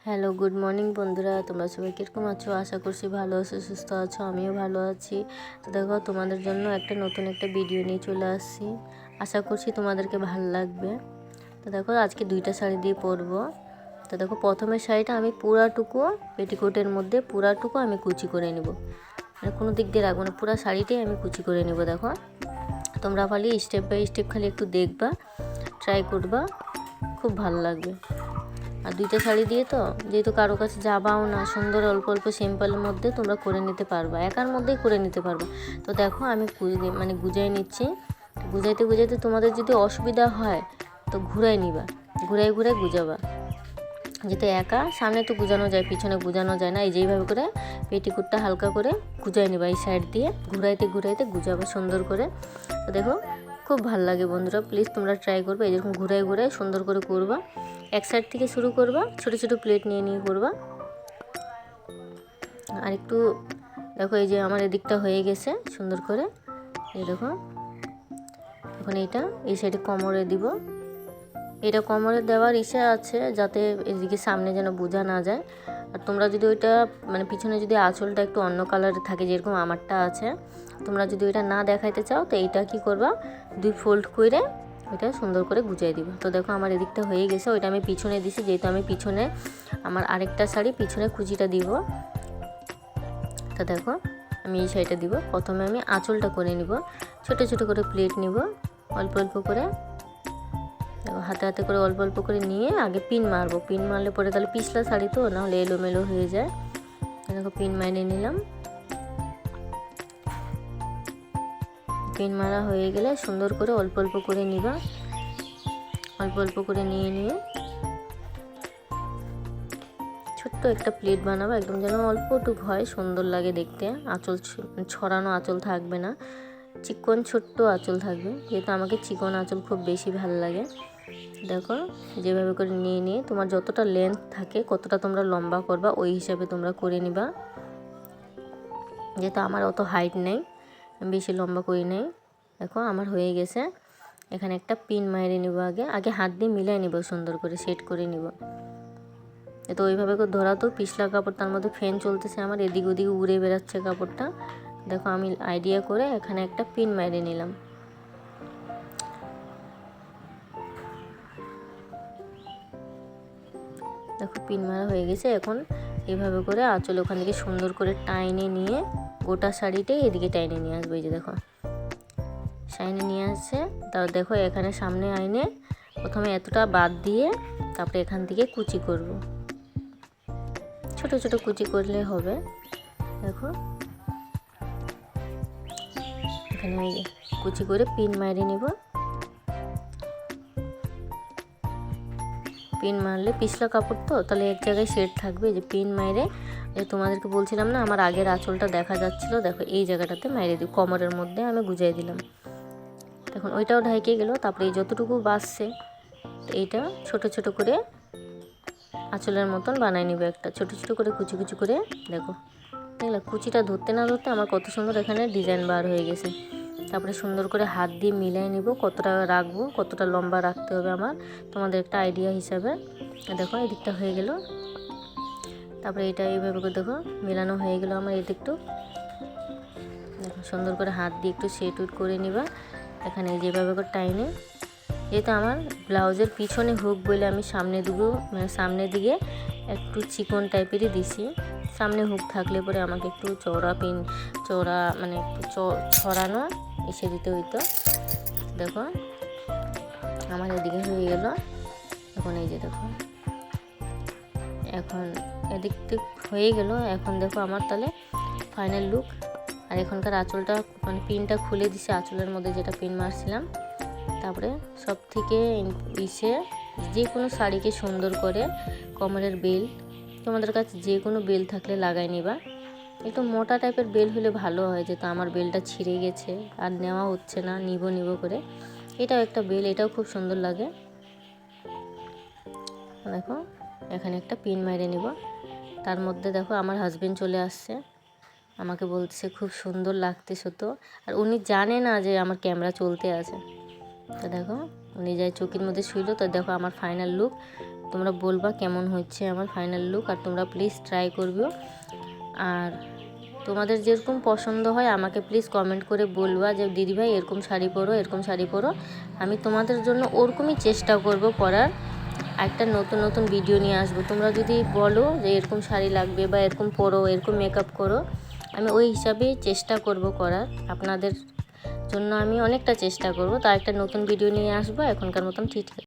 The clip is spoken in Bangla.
হ্যালো, গুড মর্নিং বন্ধুরা। তোমরা সবাই কীরকম আছো? আশা করছি ভালো আছো, সুস্থ আছো। আমিও ভালো আছি। তো দেখো, তোমাদের জন্য নতুন একটা ভিডিও নিয়ে চলে আসছি। আশা করছি তোমাদেরকে ভালো লাগবে। তো দেখো, আজকে দুইটা শাড়ি দিয়ে পরবো। তো দেখো, প্রথমের শাড়িটা আমি পুরাটুকু পেটিকোটের মধ্যে পুরাটুকু আমি কুচি করে নেব, মানে কোনো দিক দিয়ে রাখবো না, পুরো শাড়িটাই আমি কুচি করে নেব। দেখো, তোমরা খালি স্টেপ বাই স্টেপ খালি একটু দেখবা, ট্রাই করবা, খুব ভালো লাগবে। আর দুইটা শাড়ি দিয়ে তো যেহেতু কারো কাছে যাবাও না, সুন্দর অল্প অল্প সিম্পলের মধ্যে তোমরা করে নিতে পারবা, একার মধ্যেই করে নিতে পারবা। তো দেখো, আমি গুজাই নিচ্ছি। গুজাইতে গুজাইতে তোমাদের যদি অসুবিধা হয় তো ঘুরাই নিবা, ঘুরাই ঘুরাই গুজাবা। যেহেতু একা সামনে তো গুজানো যায়, পিছনে গুজানো যায় না। এই যেইভাবে করে পেটিকুটটা হালকা করে গুজাই নিবা, এই সাইড দিয়ে ঘুরাইতে ঘুরাইতে গুজাবা সুন্দর করে। তো দেখো, খুব ভালো লাগে বন্ধুরা, প্লিজ তোমরা ট্রাই করবে। এরকম ঘুরাই ঘুরাই সুন্দর করে করবা। এক সাইড থেকে শুরু করবা, ছোট ছোট প্লেট নিয়ে নিয়ে করবা। আর একটু দেখো, এই যে আমার এদিকটা হয়ে গেছে সুন্দর করে। এই দেখো, এখন এই সাইডে কোমরে দিব। এটা কোমরে দেওয়ার ইচ্ছা আছে যাতে এদিকে সামনে যেন বোঝা না যায়। আর তোমরা যদি ওইটা পিছনে যদি আঁচলটা একটু অন্য কালারের থাকে, যেরকম আমারটা আছে, তোমরা যদি ওইটা না দেখাইতে চাও তো এইটা কি করবা, দুই ফোল্ড করে এটা সুন্দর করে গুছিয়ে দিবা। তো দেখো, আমার এদিকটা হয়ে গেছে। ওইটা আমি পিছনে দিছি, যেহেতু আমি পিছনে আমার আরেকটা শাড়ি পিছনে কুচিটা দিব। তো দেখো, আমি এই শাড়িটা দিব। প্রথমে আমি আঁচলটা করে নিব, ছোট ছোট করে প্লেট নিব, অল্প অল্প করে হাতে হাতে করে অল্প অল্প করে নিয়ে আগে পিন মারবো। পিন মারলে পরে তাহলে পিছলা শাড়ি তো নাহলে এলোমেলো হয়ে যায়। দেখো, পিন মারিয়ে নিলাম। পিন মারা হয়ে গেলে সুন্দর করে অল্প অল্প করে নিবা, অল্প অল্প করে নিয়ে ছোট্ট একটা প্লেট বানাবো, একদম যেন অল্পটুক হয়, সুন্দর লাগে দেখতে। আঁচল ছড়ানো আঁচল থাকবে না, চিকন ছোট্ট আঁচল থাকবে, যেহেতু আমাকে চিকন আঁচল খুব বেশি ভালো লাগে। দেখো, যেভাবে করে নিয়ে তোমার যতটা লেন্থ থাকে, কতটা তোমরা লম্বা করবা ওই হিসাবে তোমরা করে নিবা। যেহেতু আমার অত হাইট নেই, বেশি লম্বা করি নেই। দেখো, আমার হয়ে গেছে। এখানে একটা পিন মাইরে নিব, আগে হাত দিয়ে মিলাই নিব, সুন্দর করে সেট করে নিব। তো ওইভাবে করে ধরা তো পিছলা কাপড়, তার মধ্যে ফ্যান চলতেছে আমার, এদিক ওদিকে উড়ে বেড়াচ্ছে কাপড়টা। দেখো, আমি আইডিয়া করে এখানে একটা পিন মাইরে নিলাম। দেখো, পিন মারা হয়ে গেছে। এখন এভাবে করে আঁচল ওখান থেকে সুন্দর করে টাইনে নিয়ে গোটা শাড়িটাই এদিকে টাইনে নিয়ে আসবে। এই যে দেখো, সাইনে নিয়ে আসছে। তারপর দেখো, এখানে সামনে আইনে প্রথমে এতটা বাদ দিয়ে তারপরে এখান থেকে কুচি করব, ছোট ছোট কুচি করলে হবে। দেখো, এখানে কুচি করে পিন মাইরে নিব। পিন মারলে পিছলা কাপড় তো তাহলে এক জায়গায় সেট থাকবে। যে পিন মাইরে, তোমাদেরকে বলছিলাম না আমার আগের আঁচলটা দেখা যাচ্ছিল, দেখো এই জায়গাটাতে মাইরে দিই, কোমরের মধ্যে আমি গুজাই দিলাম। এখন ওইটাও ঢাইকে গেল। তারপরে এই যতটুকু বাঁচছে এইটা ছোট ছোট করে আঁচলের মতন বানাই নিব, একটা ছোট ছোট করে কুচি কুচি করে। দেখো, দেখলা কুচিটা ধরতে না ধরতে আমার কত সুন্দর এখানে ডিজাইন বার হয়ে গেছে। তারপরে সুন্দর করে হাত দিয়ে মিলাই নিব, কতটা রাখবো, কতটা লম্বা রাখতে হবে আমার, তোমাদের একটা আইডিয়া হিসাবে। দেখো, এই দিকটা হয়ে গেল। তারপরে এটা এইভাবে করে দেখো মেলানো হয়ে গেল আমার। এই দিকটু দেখো, সুন্দর করে হাত দিয়ে একটু সেট উট করে নিবা। এখানে যেভাবে করে টাইনে, যেহেতু আমার ব্লাউজের পিছনে হুক বলে আমি সামনে দেবো, সামনের দিকে একটু চিকন টাইপেরই দিছি। সামনে হুক থাকলে পরে আমাকে একটু চওড়া একটু ছড়ানো এসে দিতে হইতো। দেখো, আমার এদিকে হয়ে গেল। এখন এই যে দেখো, এখন এদিক হয়ে গেল। এখন দেখো আমার তাহলে ফাইনাল লুক। আর এখনকার আঁচলটা পিনটা খুলে দিছে, আঁচলের মধ্যে যেটা পিন মারছিলাম। তারপরে সব থেকে যে কোনো শাড়িকে সুন্দর করে কোমরের বেল, তোমাদের কাছে যে কোনো বেল থাকলে লাগাই নিবা। একটু মোটা টাইপের বেল হলে ভালো হয়, যেহেতু আমার বেলটা ছিঁড়ে গেছে আর নেওয়া হচ্ছে না, নিব করে। এটাও একটা বেল, এটাও খুব সুন্দর লাগে। দেখো, এখানে একটা পিন মাইরে নিব। তার মধ্যে দেখো, আমার হাজবেন্ড চলে আসছে, আমাকে বলছে খুব সুন্দর লাগতেছে তো। আর উনি জানে না যে আমার ক্যামেরা চলতে আছে। তো দেখো, উনি যাই চোখের মধ্যে শুইলো। তো দেখো, আমার ফাইনাল লুক তোমরা বলবা কেমন হচ্ছে আমার ফাইনাল লুক, আর তোমরা প্লিজ ট্রাই করবে। আর তোমাদের যেরকম পছন্দ হয় আমাকে প্লিজ কমেন্ট করে বলবা যে দিদিভাই এরকম শাড়ি পরো, এরকম শাড়ি পরো। আমি তোমাদের জন্য ওরকমই চেষ্টা করব পরার। একটা নতুন নতুন ভিডিও নিয়ে আসবো। তোমরা যদি বলো যে এরকম শাড়ি লাগবে বা এরকম পরো, এরকম মেকআপ করো, আমি ওই হিসাবেই চেষ্টা করব করার। আপনাদের জন্য আমি অনেকটা চেষ্টা করব। তো একটা নতুন ভিডিও নিয়ে আসবো। এখনকার মতন ঠিক আছে।